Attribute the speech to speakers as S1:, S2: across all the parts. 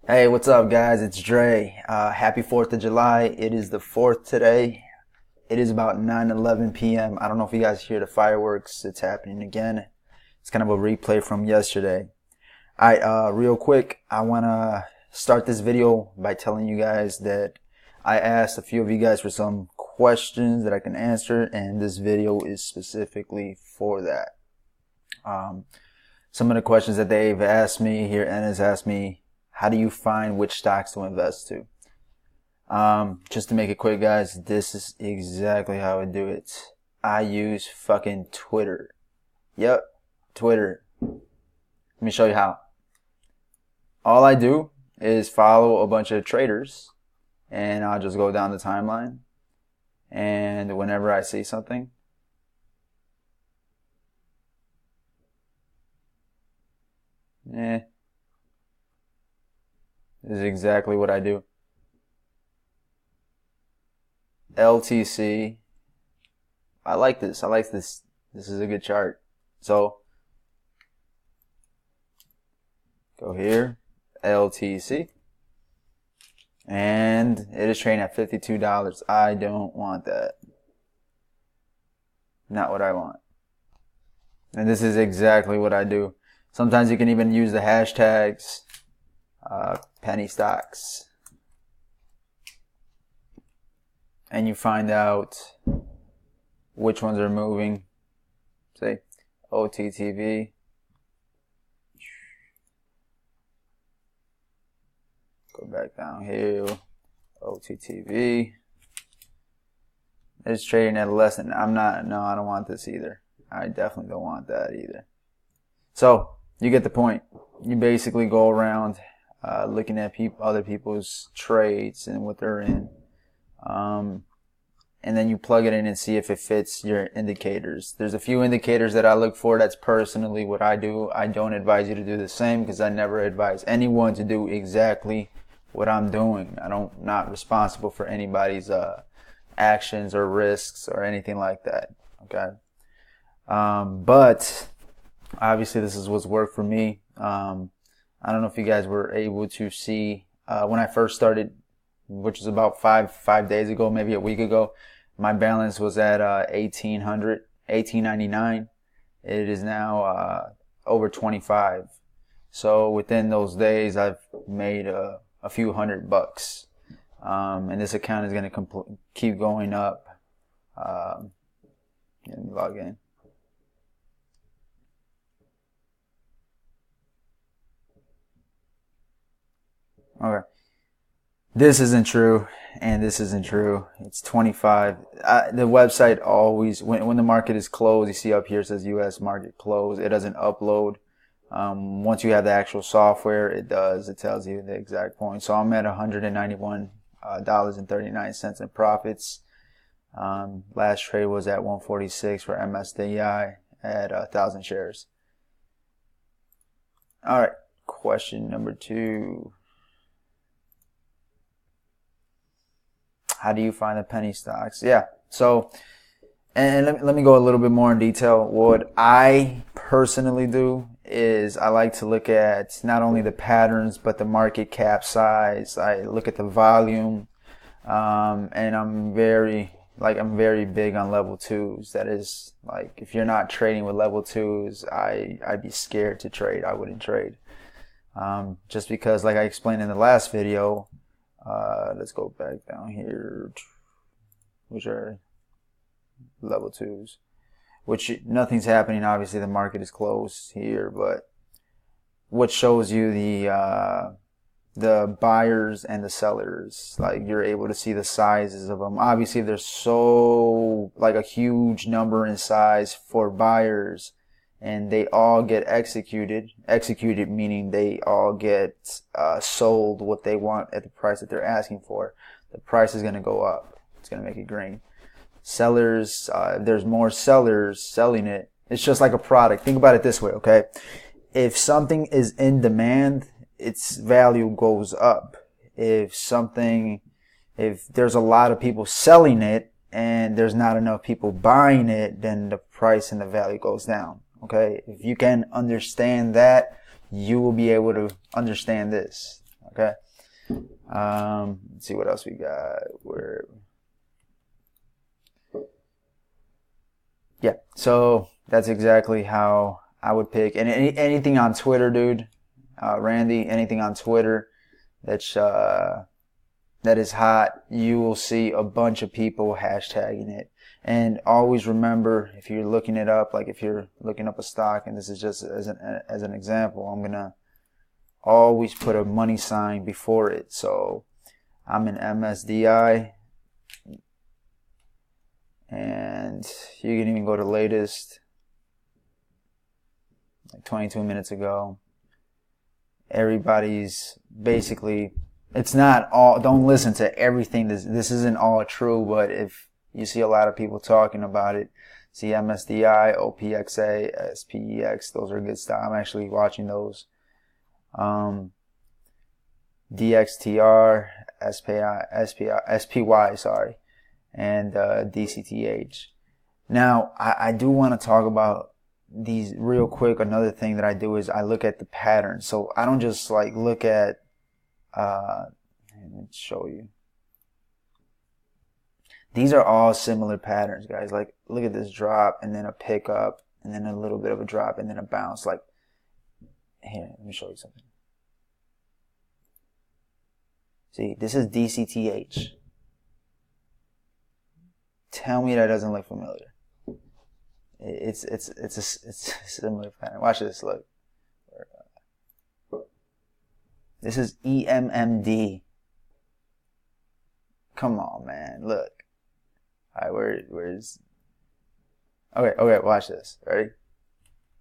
S1: Hey, what's up, guys? It's Dre. Happy 4th of July. It is the 4th today. It is about 9:11 p.m. I don't know if you guys hear the fireworks. It's happening again. It's kind of a replay from yesterday. Alright, real quick, I want to start this video by telling you guys that I asked a few of you guys for some questions that I can answer, and this video is specifically for that. Some of the questions that they've asked me here, Hernandez asked me, how do you find which stocks to invest to? Just to make it quick, guys, this is exactly how I do it. I use fucking Twitter. Yep, Twitter. Let me show you how. All I do is follow a bunch of traders, and I'll just go down the timeline, and whenever I see something, this is exactly what I do. LTC. I like this. This is a good chart. So, go here. LTC. And it is trading at $52. I don't want that. Not what I want. And this is exactly what I do. Sometimes you can even use the hashtags, penny stocks. And you find out which ones are moving. Say, OTTV. Go back down here. OTTV. It's trading at less than, I don't want this either. I definitely don't want that either. So, you get the point. You basically go around looking at other people's trades and what they're in. And then you plug it in and see if it fits your indicators. There's a few indicators that I look for. That's personally what I do. I don't advise you to do the same because I never advise anyone to do exactly what I'm doing. Not responsible for anybody's actions or risks or anything like that. Okay. But obviously this is what's worked for me. I don't know if you guys were able to see when I first started, which was about five days ago, maybe a week ago. My balance was at $1,899. It is now over 25. So within those days, I've made a few $100. And this account is going to keep going up. Let me log in. Okay. This isn't true, and this isn't true. It's 25. The website always, when the market is closed, you see up here it says U.S. market closed. It doesn't upload. Once you have the actual software, it does. It tells you the exact point. So I'm at $191.39 in profits. Last trade was at 146 for MSDI at 1,000 shares. All right, question number 2. How do you find the penny stocks? Yeah. So, and let me go a little bit more in detail. What I personally do is I like to look at not only the patterns, but the market cap size. I look at the volume. And I'm very big on level 2s. That is, like, if you're not trading with level 2s, I'd be scared to trade. I wouldn't trade. Just because, like I explained in the last video, let's go back down here, which are level 2s, which nothing's happening. Obviously the market is closed here, but what shows you the buyers and the sellers, like you're able to see the sizes of them. Obviously there's so like a huge number in size for buyers, and they all get executed meaning they all get sold what they want at the price that they're asking for. The price is going to go up. It's going to make it green. Sellers, if there's more sellers selling it, it's just like a product. Think about it this way, okay? If something is in demand, its value goes up. If there's a lot of people selling it and there's not enough people buying it, then the price and the value goes down. Okay, if you can understand that, you will be able to understand this. Okay. Let's see what else we got. Yeah. So that's exactly how I would pick. And anything on Twitter, dude, Randy, anything on Twitter that's that is hot, you will see a bunch of people hashtagging it. And always remember, if you're looking it up, like if you're looking up a stock, and this is just as an example, I'm gonna always put a money sign before it. So I'm in MSDI, and you can even go to latest, like 22 minutes ago. Everybody's basically, it's not all, don't listen to everything. This isn't all true, but if you see a lot of people talking about it, see MSDI, OPXA, SPEX, those are good stuff. I'm actually watching those. DXTR, SPY, sorry, and DCTH. Now, I do want to talk about these real quick. Another thing that I do is I look at the pattern. So I don't just like look at, let me show you. These are all similar patterns, guys. Like, look at this drop and then a pickup and then a little bit of a drop and then a bounce. Like, here, let me show you something. See, this is DCTH. Tell me that doesn't look familiar. It's a similar pattern. Watch this. Look. This is EMMD. Come on, man. Look. All right, where's? Okay. Watch this. Ready?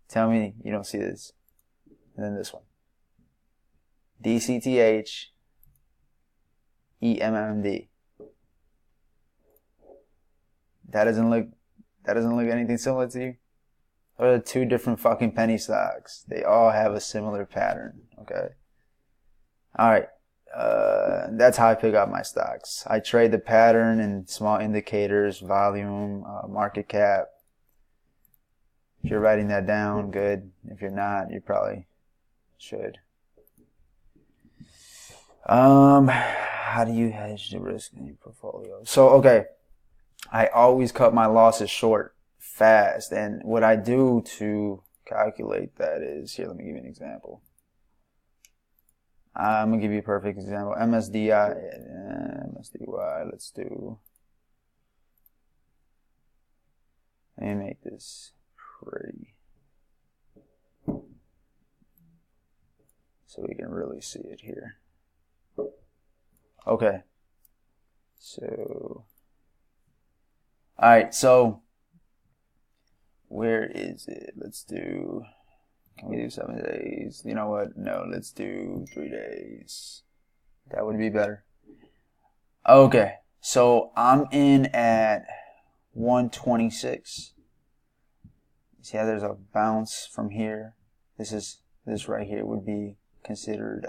S1: Tell me you don't see this. And then this one. DCTH. EMMD. That doesn't look anything similar to you? Those are two different fucking penny stocks. They all have a similar pattern. Okay. Alright. That's how I pick up my stocks. I trade the pattern and small indicators, volume, market cap. If you're writing that down, good. If you're not, you probably should. How do you hedge the risk in your portfolio? So, okay, I always cut my losses short, fast. And what I do to calculate that is, here, let me give you an example. I'm going to give you a perfect example. MSDY, let's do, let me make this pretty so we can really see it here. Okay, so, alright, so, where is it? Let's do, can we do 7 days? You know what? No, let's do 3 days. That would be better. Okay, so I'm in at 126. See how there's a bounce from here? This right here would be considered,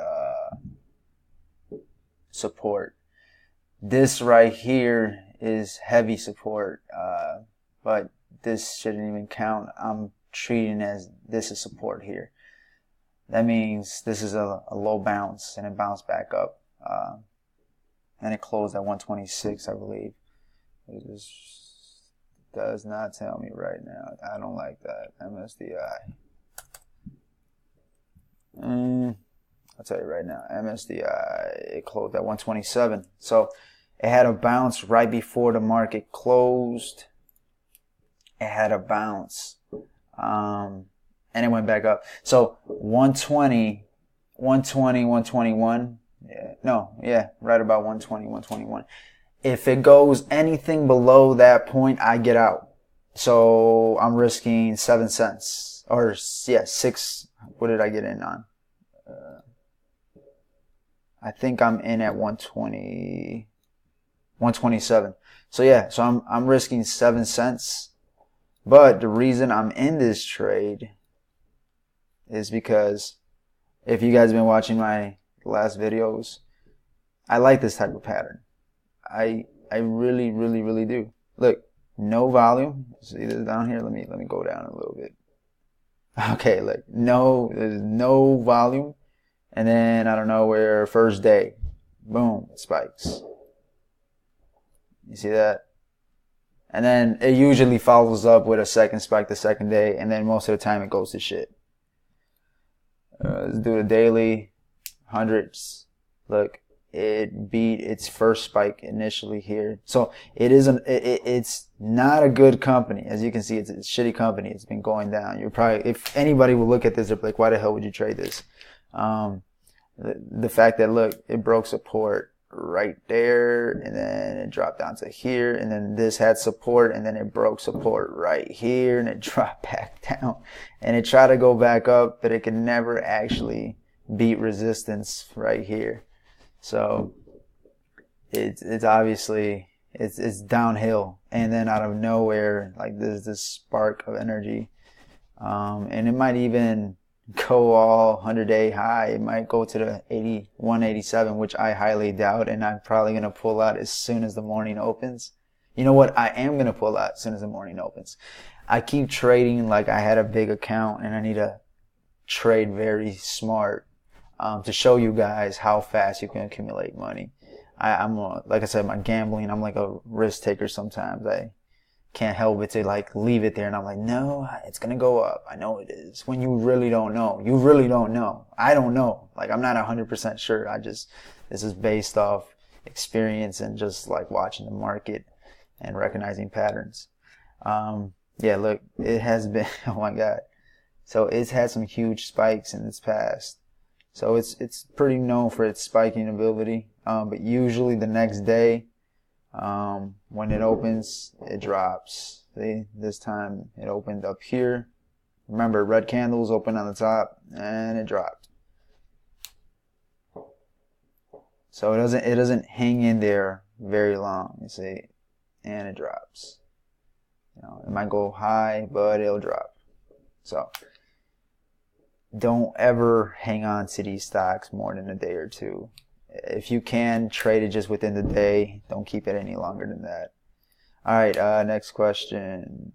S1: support. This right here is heavy support, but this shouldn't even count. I'm treating as this is support here. That means this is a low bounce and it bounced back up, and it closed at 126, I believe. It just does not tell me right now. I don't like that. MSDI. I'll tell you right now, MSDI, it closed at 127. So it had a bounce right before the market closed. It had a bounce. And it went back up. So 120, 121. Right about 120, 121. If it goes anything below that point, I get out. So I'm risking 7 cents. Or, yeah, 6. What did I get in on? I think I'm in at 120, 127. So yeah, so I'm risking 7 cents. But the reason I'm in this trade is because if you guys have been watching my last videos, I like this type of pattern. I really, really, really do. Look, no volume. See this down here? Let me go down a little bit. Okay, look, there's no volume. And then out of nowhere, first day, boom, it spikes. You see that? And then it usually follows up with a second spike the second day, and then most of the time it goes to shit. Let's do the daily hundreds. Look, it beat its first spike initially here. So it's not a good company. As you can see, it's a shitty company. It's been going down. You're probably, if anybody will look at this, they're like, why the hell would you trade this? The fact that, look, it broke support right there, and then it dropped down to here, and then this had support, and then it broke support right here, and it dropped back down, and it tried to go back up, but it could never actually beat resistance right here. So it's obviously it's downhill, and then out of nowhere, like there's this spark of energy, and it might even go all 100-day high. It might go to the 81.87, which I highly doubt, and I'm probably going to pull out as soon as the morning opens. You know what? I am going to pull out as soon as the morning opens. I keep trading like I had a big account, and I need to trade very smart to show you guys how fast you can accumulate money. I'm like I said, my gambling, I'm like a risk taker sometimes. I can't help it to like leave it there, and I'm like, no, it's gonna go up. I know it is. When you really don't know. You really don't know. I don't know. Like, I'm not 100% sure. This is based off experience and just like watching the market and recognizing patterns. Yeah, look, it has been, oh my God. So it's had some huge spikes in its past. So it's pretty known for its spiking ability. But usually the next day, when it opens, it drops. See, this time it opened up here. Remember, red candles open on the top, and it dropped. So it doesn't hang in there very long, you see, and it drops. You know, it might go high, but it'll drop. So don't ever hang on to these stocks more than a day or two. If you can, trade it just within the day. Don't keep it any longer than that. All right, next question.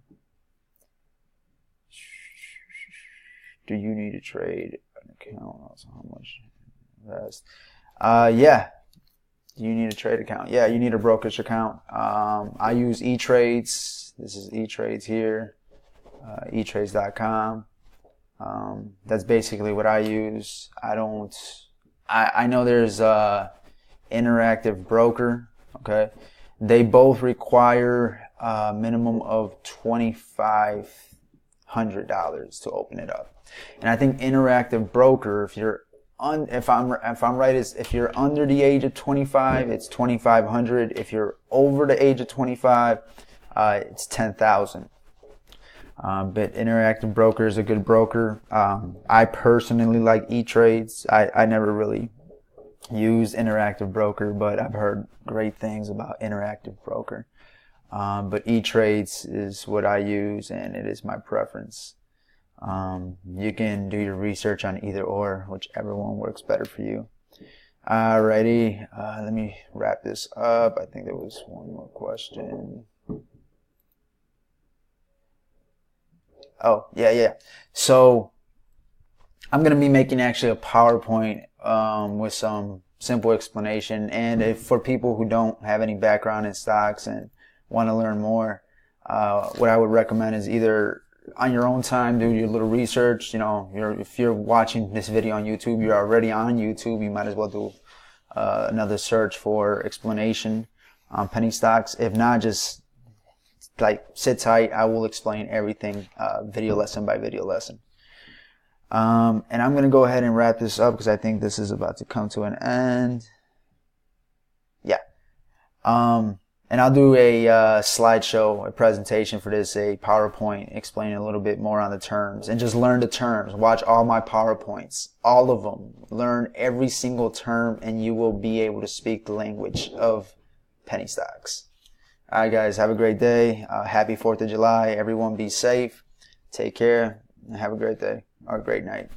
S1: Do you need to trade an account? Also, how much invest? Yeah. Do you need a trade account? Yeah, you need a brokerage account. I use E-Trades. This is E-Trades here. eTrades.com. That's basically what I use. I know there's Interactive Broker. Okay, they both require a minimum of $2,500 to open it up, and I think Interactive Broker, if I'm right, is if you're under the age of 25, it's 2,500. If you're over the age of 25, it's 10,000. But Interactive Broker is a good broker. I personally like E-Trades. I never really used Interactive Broker, but I've heard great things about Interactive Broker. But E-Trades is what I use, and it is my preference. You can do your research on either or, whichever one works better for you. Alrighty, let me wrap this up. I think there was one more question. Oh, yeah. So I'm going to be making actually a PowerPoint with some simple explanation. And if for people who don't have any background in stocks and want to learn more, what I would recommend is either on your own time, do your little research. You know, if you're watching this video on YouTube, you're already on YouTube, you might as well do another search for explanation on penny stocks. If not, just like sit tight. I will explain everything video lesson by video lesson. And I'm going to go ahead and wrap this up because I think this is about to come to an end. Yeah. And I'll do a slideshow, a presentation for this, a PowerPoint explaining a little bit more on the terms, and just learn the terms. Watch all my PowerPoints, all of them. Learn every single term, and you will be able to speak the language of penny stocks. All right, guys, have a great day. Happy 4th of July. Everyone be safe. Take care, and have a great day or a great night.